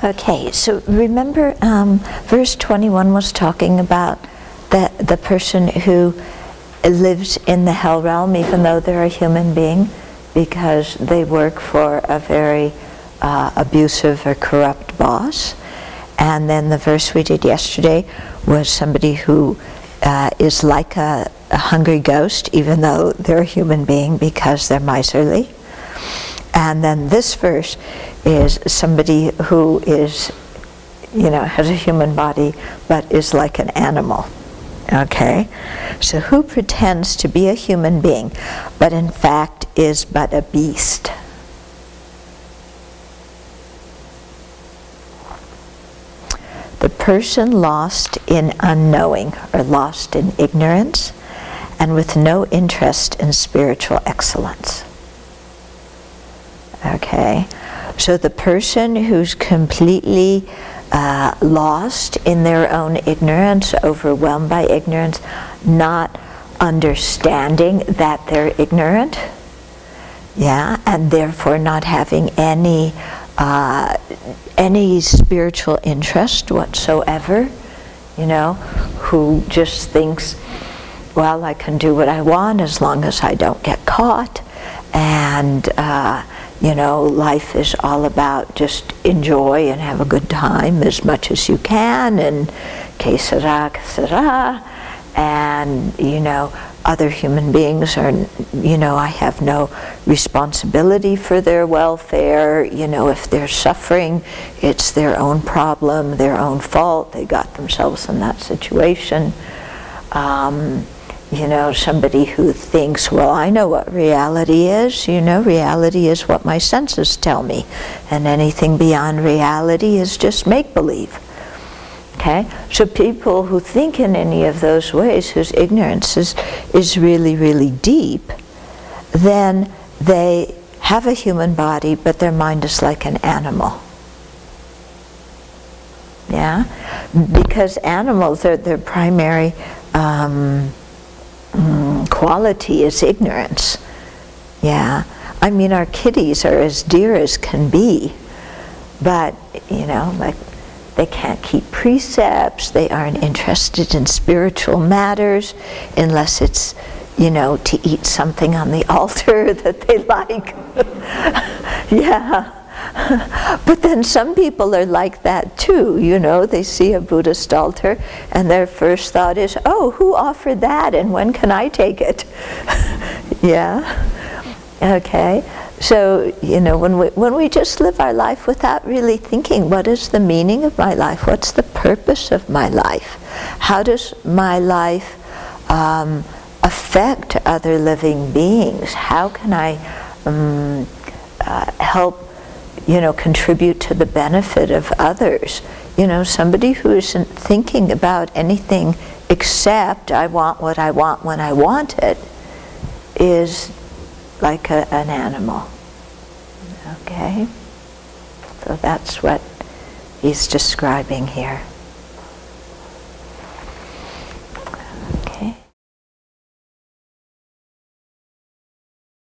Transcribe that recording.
Okay, so remember verse 21 was talking about the person who lives in the hell realm even though they're a human being because they work for a very abusive or corrupt boss. And then the verse we did yesterday was somebody who is like a hungry ghost even though they're a human being because they're miserly. And then this verse is somebody who is, has a human body but is like an animal. Okay? So who pretends to be a human being but in fact is but a beast? The person lost in unknowing or lost in ignorance and with no interest in spiritual excellence. Okay, so the person who's completely lost in their own ignorance, overwhelmed by ignorance, not understanding that they're ignorant, and therefore not having any spiritual interest whatsoever, who just thinks, well, I can do what I want as long as I don't get caught, and life is all about just enjoy and have a good time as much as you can, and que sera, and other human beings are, I have no responsibility for their welfare. If they're suffering, it's their own problem, their own fault. They got themselves in that situation. Somebody who thinks, well, I know what reality is. Reality is what my senses tell me. And anything beyond reality is just make-believe. Okay? So people who think in any of those ways, whose ignorance is really, really deep, then they have a human body, but their mind is like an animal. Yeah? Because animals, their primary quality is ignorance. Yeah, I mean, our kitties are as dear as can be, but like they can't keep precepts. They aren't interested in spiritual matters unless it's to eat something on the altar that they like. Yeah. But then some people are like that too, they see a Buddhist altar and their first thought is, oh, who offered that and when can I take it? Yeah, okay. So, when we just live our life without really thinking, what is the meaning of my life? What's the purpose of my life? How does my life affect other living beings? How can I help contribute to the benefit of others? Somebody who isn't thinking about anything except I want what I want when I want it is like an animal. Okay? So that's what he's describing here.